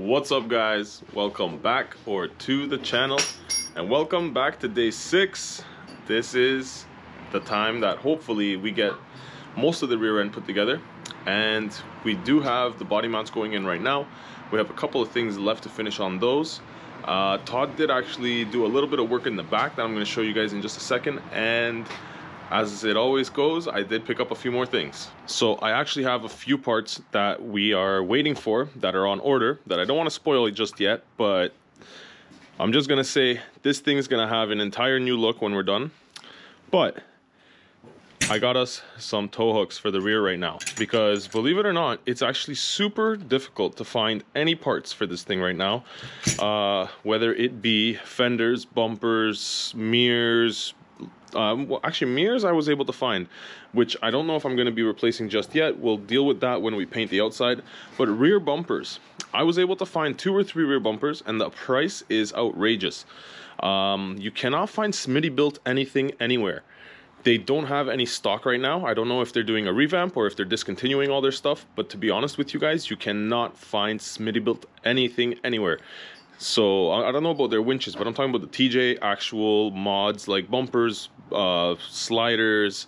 What's up, guys? Welcome back to the channel, and welcome back to day 6. This is the time that hopefully we get most of the rear end put together, and we do have the body mounts going in right now. We have a couple of things left to finish on those. Todd did actually do a little bit of work in the back that I'm going to show you guys in just a second, and as it always goes, I did pick up a few more things. So I actually have a few parts that we are waiting for that are on order that I don't want to spoil it just yet, but I'm just gonna say this thing is gonna have an entire new look when we're done. But I got us some tow hooks for the rear right now, because believe it or not, it's actually super difficult to find any parts for this thing right now, whether it be fenders, bumpers, mirrors. Well, actually mirrors I was able to find, which I don't know if I'm going to be replacing just yet. We'll deal with that when we paint the outside. But rear bumpers, I was able to find 2 or 3 rear bumpers, and the price is outrageous. You cannot find Smitty built anything anywhere. They don't have any stock right now. I don't know if they're doing a revamp or if they're discontinuing all their stuff, but to be honest with you guys, you cannot find Smitty built anything anywhere. So I don't know about their winches, but I'm talking about the TJ actual mods like bumpers, sliders,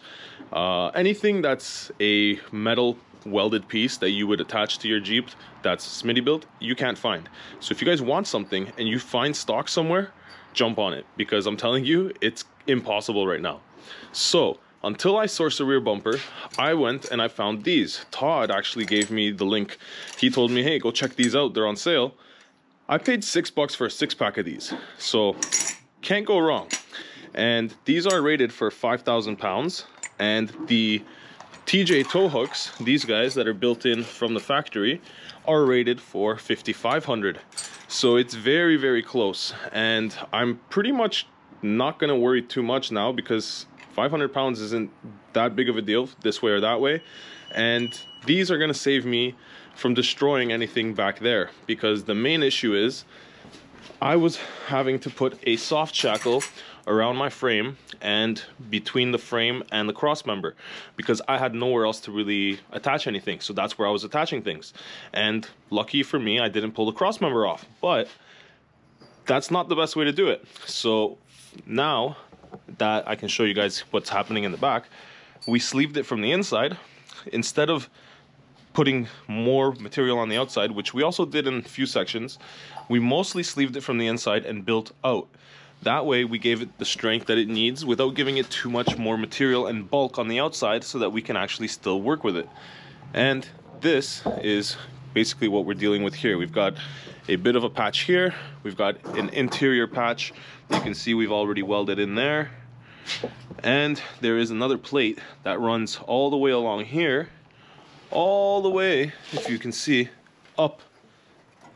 anything that's a metal welded piece that you would attach to your Jeep that's Smitty built, you can't find. So if you guys want something and you find stock somewhere, jump on it, because I'm telling you, it's impossible right now. So until I source a rear bumper, I went and I found these. Todd actually gave me the link. He told me, hey, go check these out, they're on sale. I paid $6 for a 6-pack of these, so can't go wrong. And these are rated for 5,000 pounds, and the TJ tow hooks, these guys that are built in from the factory, are rated for 5,500. So it's very, very close, and I'm pretty much not gonna worry too much now, because 500 pounds isn't that big of a deal this way or that way. And these are gonna save me from destroying anything back there, because the main issue is I was having to put a soft shackle around my frame and between the frame and the cross member, because I had nowhere else to really attach anything. So that's where I was attaching things, and lucky for me, I didn't pull the cross member off, but that's not the best way to do it. So now that I can show you guys what's happening in the back, we sleeved it from the inside. Instead of putting more material on the outside, which we also did in a few sections, we mostly sleeved it from the inside and built out. That way we gave it the strength that it needs without giving it too much more material and bulk on the outside, so that we can actually still work with it. And this is basically what we're dealing with here. We've got a bit of a patch here, we've got an interior patch, you can see we've already welded in there, and there is another plate that runs all the way along here, all the way, if you can see, up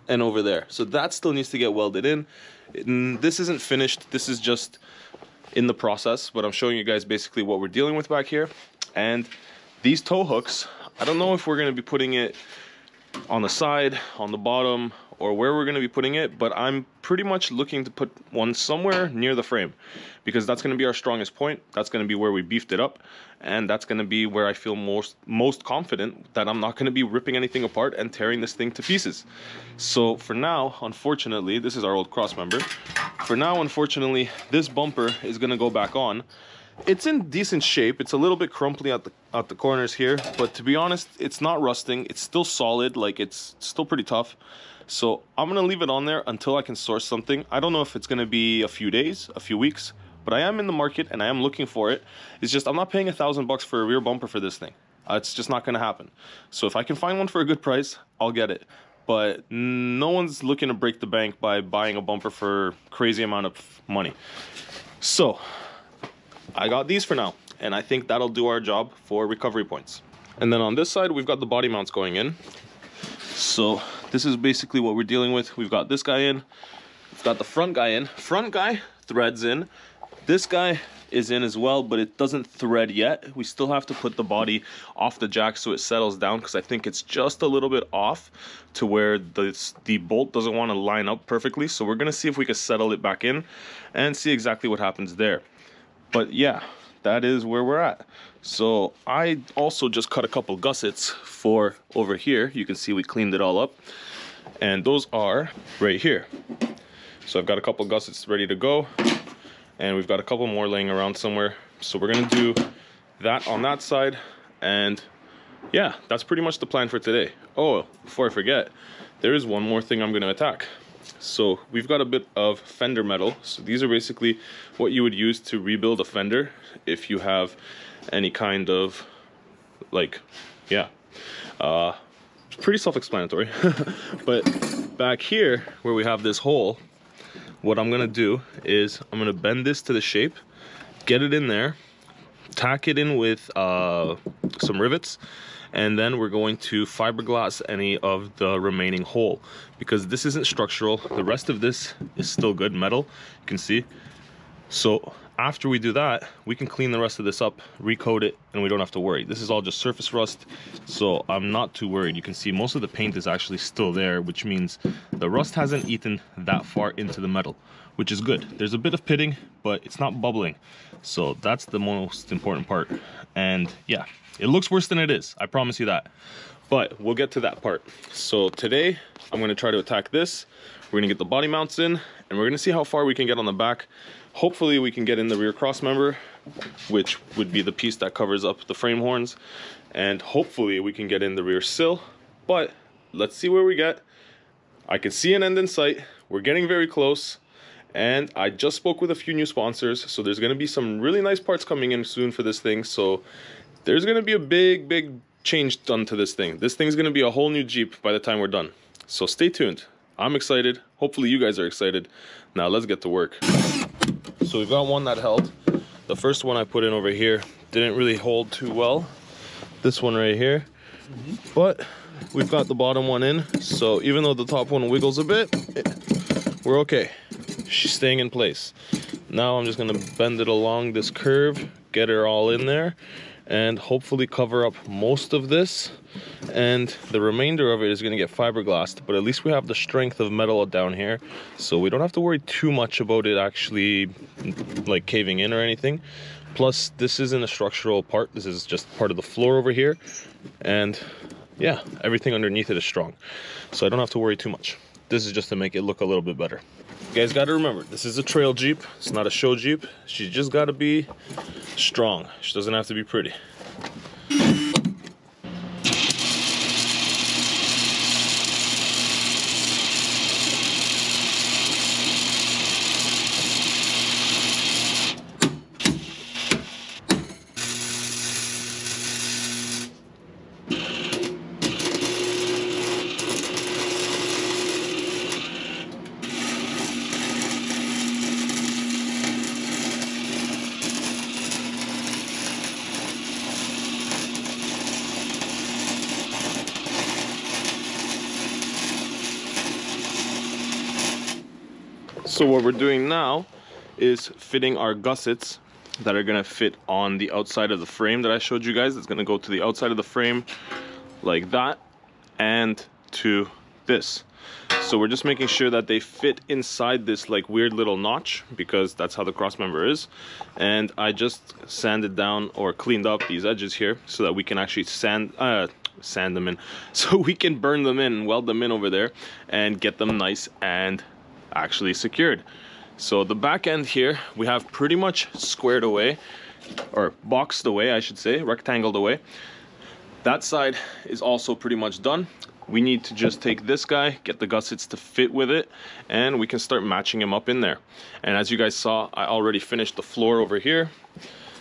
and over there. So that still needs to get welded in. This isn't finished, this is just in the process, but I'm showing you guys basically what we're dealing with back here. And these tow hooks, I don't know if we're going to be putting it on the side, on the bottom, or where we're going to be putting it, but I'm pretty much looking to put one somewhere near the frame, because that's going to be our strongest point. That's going to be where we beefed it up, and that's going to be where I feel most confident that I'm not going to be ripping anything apart and tearing this thing to pieces. So for now, unfortunately, this is our old cross member. For now, unfortunately, this bumper is going to go back on. It's in decent shape. It's a little bit crumply at the corners here, but to be honest, it's not rusting. It's still solid, like it's still pretty tough. So I'm gonna leave it on there until I can source something. I don't know if it's gonna be a few days, a few weeks, but I am in the market and I am looking for it. It's just I'm not paying $1,000 for a rear bumper for this thing. It's just not gonna happen. So if I can find one for a good price, I'll get it. But no one's looking to break the bank by buying a bumper for crazy amount of money. So I got these for now, and I think that'll do our job for recovery points. And then on this side, we've got the body mounts going in. So this is basically what we're dealing with. We've got this guy in, we've got the front guy in. Front guy threads in. This guy is in as well, but it doesn't thread yet. We still have to put the body off the jack so it settles down, because I think it's just a little bit off to where the bolt doesn't want to line up perfectly. So we're gonna see if we can settle it back in and see exactly what happens there. But yeah, that is where we're at. So I also just cut a couple gussets for over here. You can see we cleaned it all up. and those are right here. So I've got a couple gussets ready to go, and we've got a couple more laying around somewhere. So we're gonna do that on that side, and yeah, that's pretty much the plan for today. Oh, before I forget, there is one more thing I'm gonna attack. So we've got a bit of fender metal. So these are basically what you would use to rebuild a fender if you have any kind of, like, yeah, pretty self-explanatory. But back here where we have this hole, what I'm gonna do is I'm gonna bend this to the shape, get it in there, tack it in with some rivets, and then we're going to fiberglass any of the remaining hole, because this isn't structural. The rest of this is still good metal, you can see. So after we do that, we can clean the rest of this up, recoat it, and we don't have to worry. This is all just surface rust, so I'm not too worried. You can see most of the paint is actually still there, which means the rust hasn't eaten that far into the metal, which is good. There's a bit of pitting, but it's not bubbling, so that's the most important part. And yeah, it looks worse than it is, I promise you that, but we'll get to that part. So today I'm going to try to attack this. We're going to get the body mounts in, and we're going to see how far we can get on the back. Hopefully we can get in the rear cross member, which would be the piece that covers up the frame horns, and hopefully we can get in the rear sill. But let's see where we get. I can see an end in sight. We're getting very close, and I just spoke with a few new sponsors, so there's going to be some really nice parts coming in soon for this thing. So there's going to be a big change done to this thing. This thing's going to be a whole new Jeep by the time we're done, so stay tuned. I'm excited. Hopefully you guys are excited. Now let's get to work. So we've got one that held. The first one I put in over here didn't really hold too well. This one right here. But we've got the bottom one in, so even though the top one wiggles a bit, we're okay. She's staying in place. Now I'm just gonna bend it along this curve, get her all in there, and hopefully cover up most of this, and the remainder of it is going to get fiberglassed. But at least we have the strength of metal down here, so we don't have to worry too much about it actually like caving in or anything. Plus this isn't a structural part, this is just part of the floor over here, and yeah, everything underneath it is strong, so I don't have to worry too much. This is just to make it look a little bit better. You guys got to remember, this is a trail Jeep, it's not a show Jeep. She's just got to be strong, she doesn't have to be pretty. So what we're doing now is fitting our gussets that are gonna fit on the outside of the frame that I showed you guys. It's gonna go to the outside of the frame like that, and to this. So we're just making sure that they fit inside this like weird little notch, because that's how the cross member is. And I just sanded down or cleaned up these edges here so that we can actually sand them in, so we can burn them in, weld them in over there, and get them nice and actually secured. So the back end here we have pretty much squared away, or boxed away I should say, rectangled away. That side is also pretty much done. We need to just take this guy, get the gussets to fit with it, and we can start matching him up in there. And as you guys saw, I already finished the floor over here,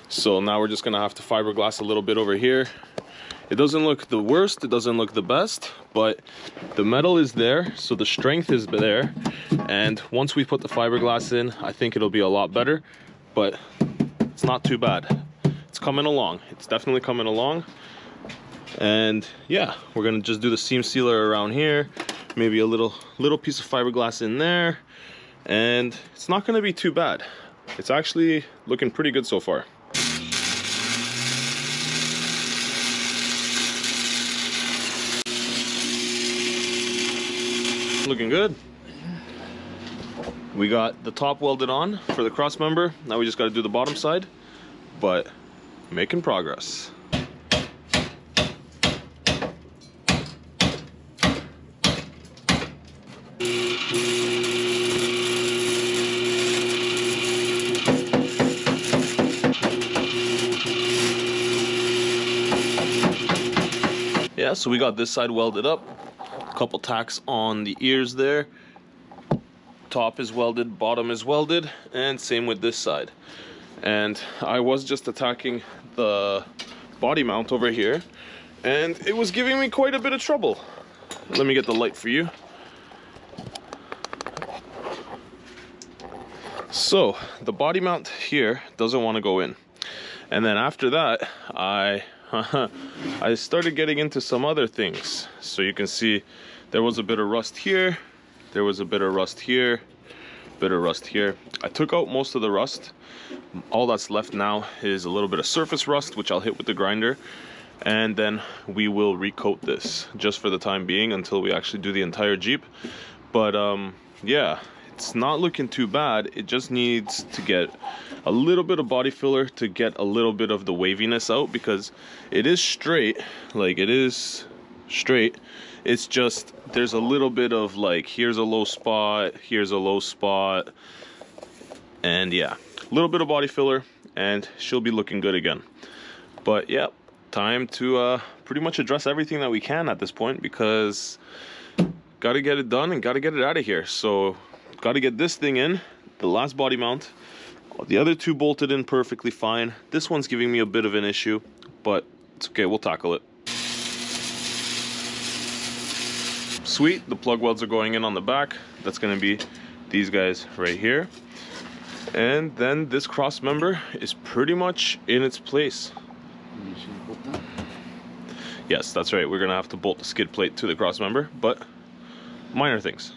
so now we're just gonna have to fiberglass a little bit over here. It doesn't look the worst, it doesn't look the best, but the metal is there, so the strength is there. And once we put the fiberglass in, I think it'll be a lot better, but it's not too bad. It's coming along, it's definitely coming along. And yeah, we're gonna just do the seam sealer around here, maybe a little piece of fiberglass in there, and it's not gonna be too bad. It's actually looking pretty good so far. Looking good. We got the top welded on for the cross member. Now we just got to do the bottom side, but making progress. yeah, so we got this side welded up, a couple tacks on the ears there, top is welded, bottom is welded, and same with this side. And I was just attacking the body mount over here, and it was giving me quite a bit of trouble. Let me get the light for you. So the body mount here doesn't want to go in, and then after that I started getting into some other things. So you can see there was a bit of rust here, there was a bit of rust here, bit of rust here. I took out most of the rust. All that's left now is a little bit of surface rust, which I'll hit with the grinder, and then we will recoat this just for the time being until we actually do the entire Jeep. But yeah, it's not looking too bad. It just needs to get a little bit of body filler to get a little bit of the waviness out, because it is straight, like it is straight. It's just there's a little bit of like, here's a low spot, here's a low spot, and yeah, a little bit of body filler and she'll be looking good again. But yeah, time to pretty much address everything that we can at this point, because gotta get it done and gotta get it out of here. So gotta get this thing in, the last body mount. The other two bolted in perfectly fine. This one's giving me a bit of an issue, but it's okay, we'll tackle it. Sweet, the plug welds are going in on the back. That's gonna be these guys right here. And then this cross member is pretty much in its place. Yes, that's right, we're gonna have to bolt the skid plate to the cross member, but minor things.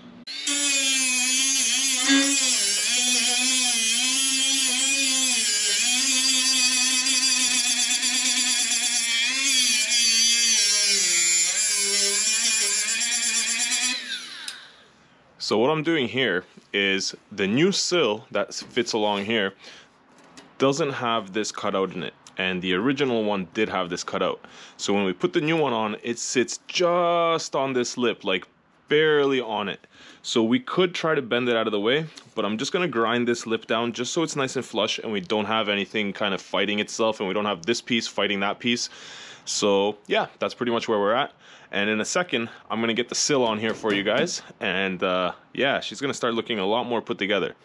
So what I'm doing here is the new sill that fits along here doesn't have this cutout in it, and the original one did have this cutout. So when we put the new one on, it sits just on this lip, like barely on it. So we could try to bend it out of the way, but I'm just gonna grind this lip down just so it's nice and flush and we don't have anything kind of fighting itself, and we don't have this piece fighting that piece. So yeah, that's pretty much where we're at. And in a second, I'm gonna get the sill on here for you guys, and yeah, she's gonna start looking a lot more put together.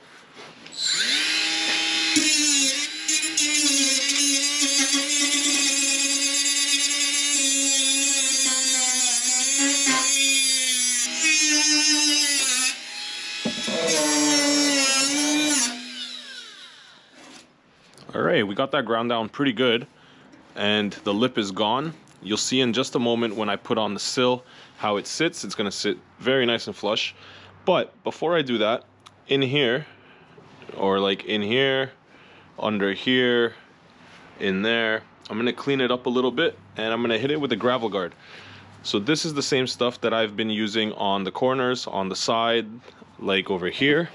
Alright, we got that ground down pretty good, and the lip is gone. You'll see in just a moment when I put on the sill how it sits. It's gonna sit very nice and flush. But before I do that, in here, or like in here, under here, in there, I'm gonna clean it up a little bit, and I'm gonna hit it with a gravel guard. So this is the same stuff that I've been using on the corners, on the side, like over here,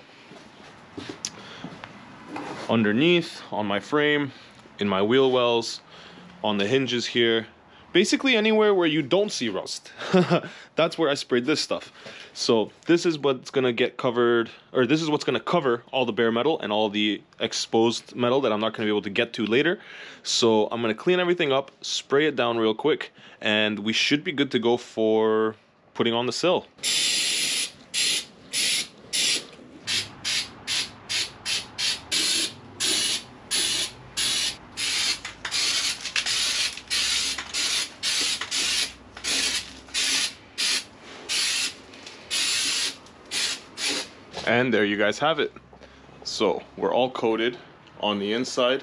underneath, on my frame, in my wheel wells, on the hinges here. Basically anywhere where you don't see rust. That's where I sprayed this stuff. So this is what's gonna get covered, or this is what's gonna cover all the bare metal and all the exposed metal that I'm not gonna be able to get to later. So I'm gonna clean everything up, spray it down real quick, and we should be good to go for putting on the sill. And there you guys have it. So we're all coated on the inside,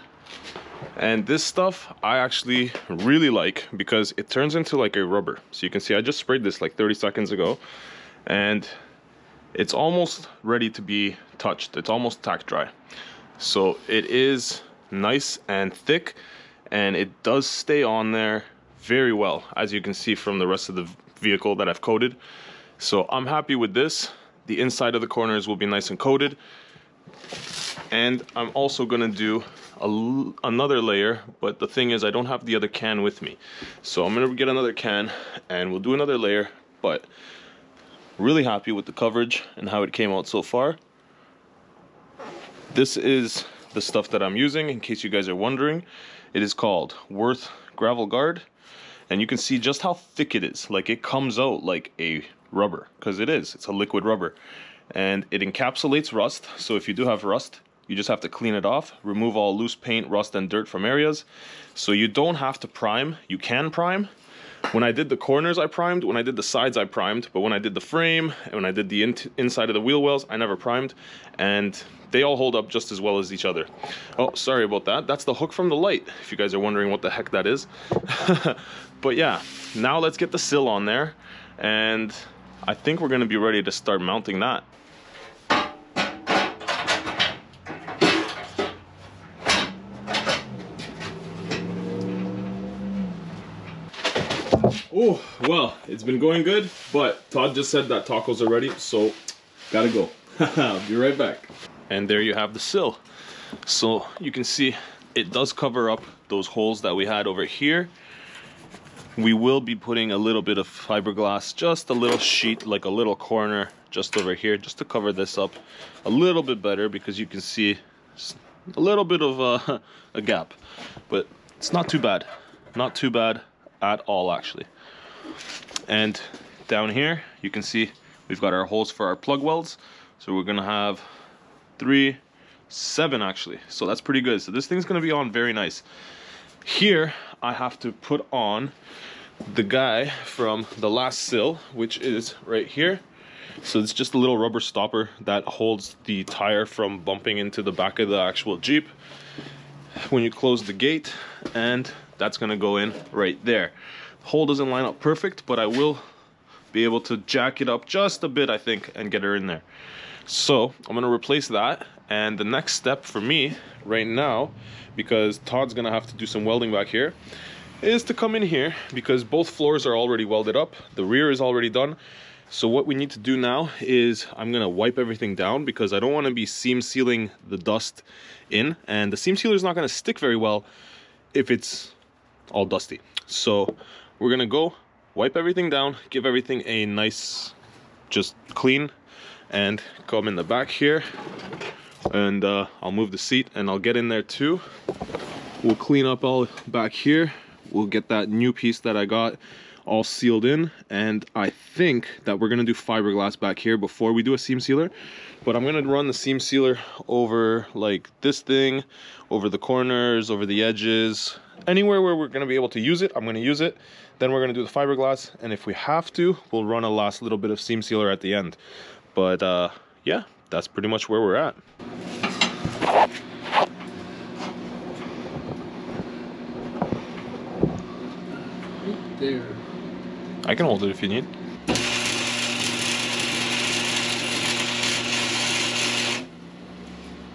and this stuff I actually really like because it turns into like a rubber. So you can see I just sprayed this like 30 seconds ago, and it's almost ready to be touched. It's almost tack dry. So it is nice and thick, and it does stay on there very well, as you can see from the rest of the vehicle that I've coated. So I'm happy with this. The inside of the corners will be nice and coated, and I'm also gonna do another layer, but the thing is I don't have the other can with me, so I'm gonna get another can and we'll do another layer. But really happy with the coverage and how it came out so far. This is the stuff that I'm using, in case you guys are wondering. It is called Worth Gravel Guard, and you can see just how thick it is. Like, it comes out like a rubber, because it is. It's a liquid rubber, and it encapsulates rust. So if you do have rust, you just have to clean it off, remove all loose paint, rust, and dirt from areas. So you don't have to prime. You can prime. When I did the corners, I primed. When I did the sides, I primed. But when I did the frame, and when I did the inside of the wheel wells, I never primed. And they all hold up just as well as each other. Oh, sorry about that. That's the hook from the light, if you guys are wondering what the heck that is. But yeah, now let's get the sill on there. And I think we're going to be ready to start mounting that. Oh, well, it's been going good, but Todd just said that tacos are ready, so gotta go. I'll be right back. And there you have the sill. So you can see it does cover up those holes that we had over here. We will be putting a little bit of fiberglass, just a little sheet, like a little corner just over here, just to cover this up a little bit better, because you can see a little bit of a gap. But it's not too bad. Not too bad at all, actually. And down here you can see we've got our holes for our plug welds, so we're gonna have 3, 7 actually, so that's pretty good. So this thing's gonna be on very nice. Here I have to put on the guy from the last sill, which is right here. So it's just a little rubber stopper that holds the tire from bumping into the back of the actual Jeep when you close the gate, and that's gonna go in right there. Hole doesn't line up perfect, but I will be able to jack it up just a bit, I think, and get her in there. So I'm gonna replace that, and the next step for me right now, because Todd's gonna have to do some welding back here, is to come in here, because both floors are already welded up, the rear is already done. So what we need to do now is I'm gonna wipe everything down, because I don't want to be seam sealing the dust in, and the seam sealer is not gonna stick very well if it's all dusty. So we're gonna go wipe everything down, give everything a nice just clean, and come in the back here, and I'll move the seat and I'll get in there too. We'll clean up all back here. We'll get that new piece that I got all sealed in, and I think that we're gonna do fiberglass back here before we do a seam sealer. But I'm gonna run the seam sealer over like this thing, over the corners, over the edges, anywhere where we're gonna be able to use it, I'm gonna use it. Then we're gonna do the fiberglass, and if we have to, we'll run a last little bit of seam sealer at the end. But yeah, that's pretty much where we're at. Right there. I can hold it if you need.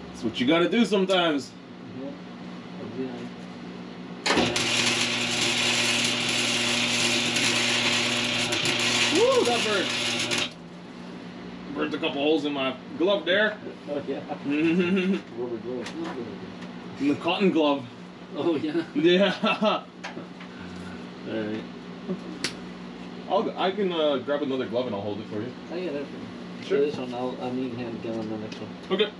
That's what you gotta do sometimes. Yeah. Woo, that burnt. Burnt a couple holes in my glove there. Oh yeah. Rubber glove. In the cotton glove. Oh yeah. Yeah. Alright. I can grab another glove and I'll hold it for you. Oh yeah, that's Sure. So this one I'll need hand gun on the next one. Okay.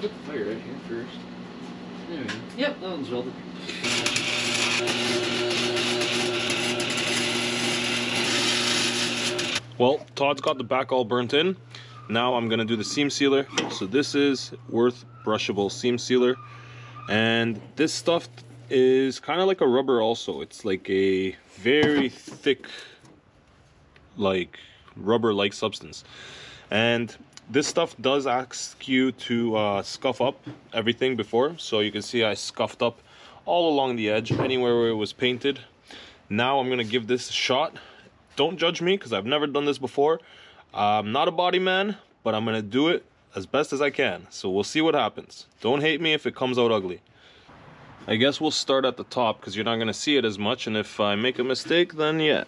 Put the fire right here first. There we go. Yep, that one's welded. Well, Todd's got the back all burnt in. Now I'm gonna do the seam sealer. So this is Worth brushable seam sealer, and this stuff is kind of like a rubber also. It's like a very thick, like rubber-like substance, and this stuff does ask you to scuff up everything before. So you can see I scuffed up all along the edge, anywhere where it was painted. Now I'm gonna give this a shot. Don't judge me, because I've never done this before. I'm not a body man, but I'm gonna do it as best as I can. So we'll see what happens. Don't hate me if it comes out ugly. I guess we'll start at the top, because you're not gonna see it as much, and if I make a mistake, then yeah.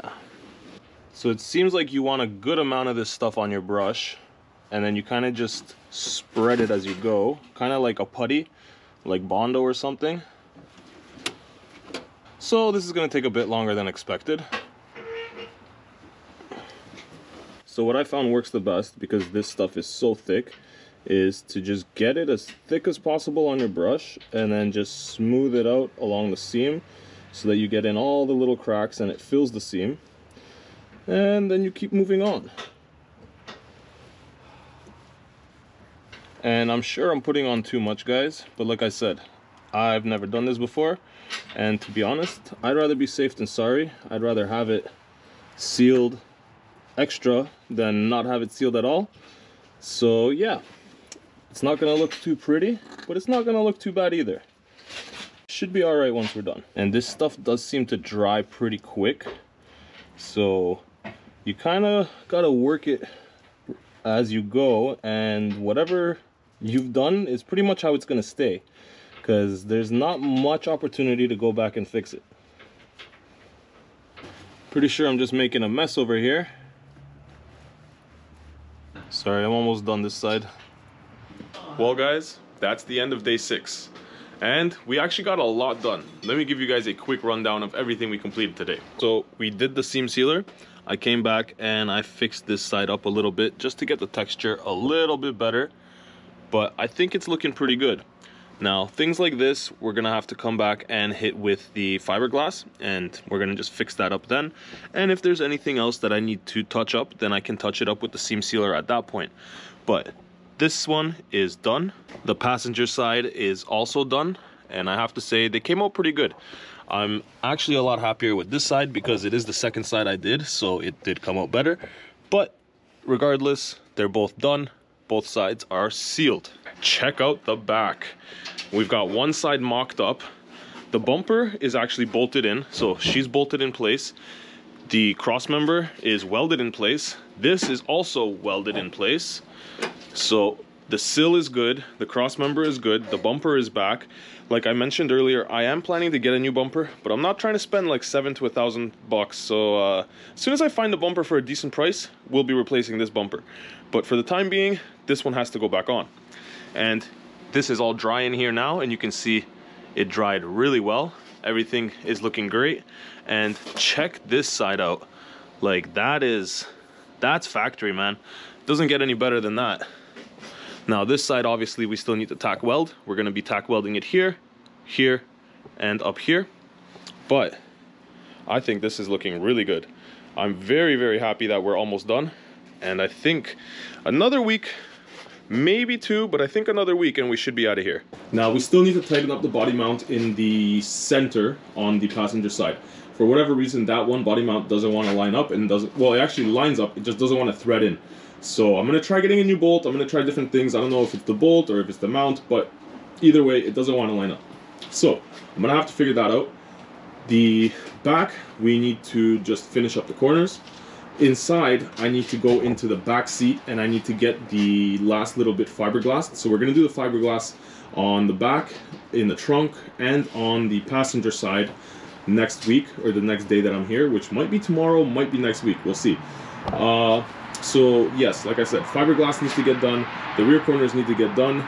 So it seems like you want a good amount of this stuff on your brush, and then you kind of just spread it as you go, kind of like a putty, like Bondo or something. So this is going to take a bit longer than expected. So what I found works the best, because this stuff is so thick, is to just get it as thick as possible on your brush and then just smooth it out along the seam so that you get in all the little cracks and it fills the seam, and then you keep moving on. And I'm sure I'm putting on too much, guys, but like I said, I've never done this before, and to be honest, I'd rather be safe than sorry. I'd rather have it sealed extra than not have it sealed at all. So yeah, it's not gonna look too pretty, but it's not gonna look too bad either. Should be all right once we're done. And this stuff does seem to dry pretty quick, so you kind of gotta work it as you go, and whatever you've done is pretty much how it's gonna stay, because there's not much opportunity to go back and fix it. Pretty sure I'm just making a mess over here. Sorry, I'm almost done this side. Well guys, that's the end of day 6. And we actually got a lot done. Let me give you guys a quick rundown of everything we completed today. So we did the seam sealer. I came back and I fixed this side up a little bit just to get the texture a little bit better. But I think it's looking pretty good. Now, things like this, we're gonna have to come back and hit with the fiberglass, and we're gonna just fix that up then. And if there's anything else that I need to touch up, then I can touch it up with the seam sealer at that point. But this one is done. The passenger side is also done, and I have to say they came out pretty good. I'm actually a lot happier with this side because it is the second side I did, so it did come out better. But regardless, they're both done. Both sides are sealed. Check out the back. We've got one side mocked up. The bumper is actually bolted in, so she's bolted in place. The cross member is welded in place. This is also welded in place. So the sill is good, the cross member is good, the bumper is back. Like I mentioned earlier, I am planning to get a new bumper, but I'm not trying to spend like $7,000 to $1,000. So as soon as I find a bumper for a decent price, we'll be replacing this bumper. But for the time being, this one has to go back on. And this is all dry in here now, and you can see it dried really well. Everything is looking great. And check this side out. Like that's factory, man. Doesn't get any better than that. Now this side, obviously, we still need to tack weld. We're gonna be tack welding it here, here, and up here. But I think this is looking really good. I'm very, very happy that we're almost done. And I think another week, maybe 2, but I think another week and we should be out of here. Now we still need to tighten up the body mount in the center on the passenger side. For whatever reason, that one body mount doesn't want to line up and doesn't, well, it actually lines up, it just doesn't want to thread in. So I'm going to try getting a new bolt. I'm going to try different things. I don't know if it's the bolt or if it's the mount, but either way, it doesn't want to line up. So I'm going to have to figure that out. The back, we need to just finish up the corners. Inside, I need to go into the back seat and I need to get the last little bit fiberglass. So we're going to do the fiberglass on the back, in the trunk, and on the passenger side next week, or the next day that I'm here, which might be tomorrow, might be next week. We'll see. So yes, like I said, fiberglass needs to get done. The rear corners need to get done.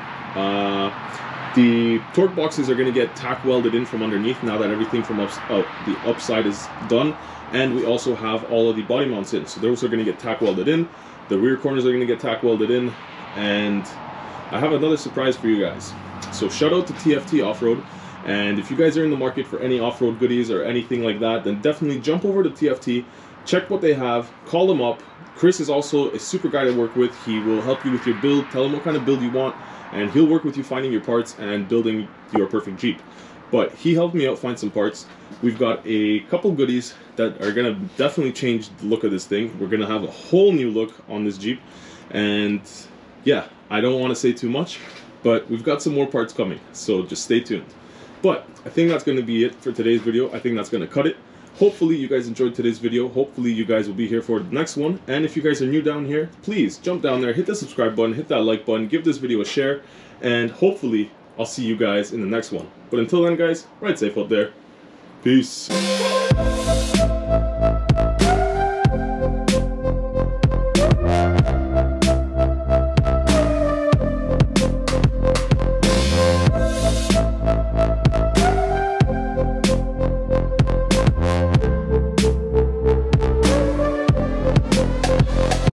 The torque boxes are going to get tack welded in from underneath now that everything from the upside is done. And we also have all of the body mounts in. So those are going to get tack welded in. The rear corners are going to get tack welded in. And I have another surprise for you guys. So shout out to TFT Off-Road. And if you guys are in the market for any off-road goodies or anything like that, then definitely jump over to TFT, check what they have, call them up. Chris is also a super guy to work with. He will help you with your build, tell him what kind of build you want, and he'll work with you finding your parts and building your perfect Jeep. But he helped me out find some parts. We've got a couple goodies that are gonna definitely change the look of this thing. We're gonna have a whole new look on this Jeep. And yeah, I don't wanna say too much, but we've got some more parts coming, so just stay tuned. But I think that's gonna be it for today's video. I think that's gonna cut it. Hopefully you guys enjoyed today's video. Hopefully you guys will be here for the next one. And if you guys are new down here, please jump down there, hit the subscribe button, hit that like button, give this video a share, and hopefully I'll see you guys in the next one. But until then, guys, ride safe out there. Peace.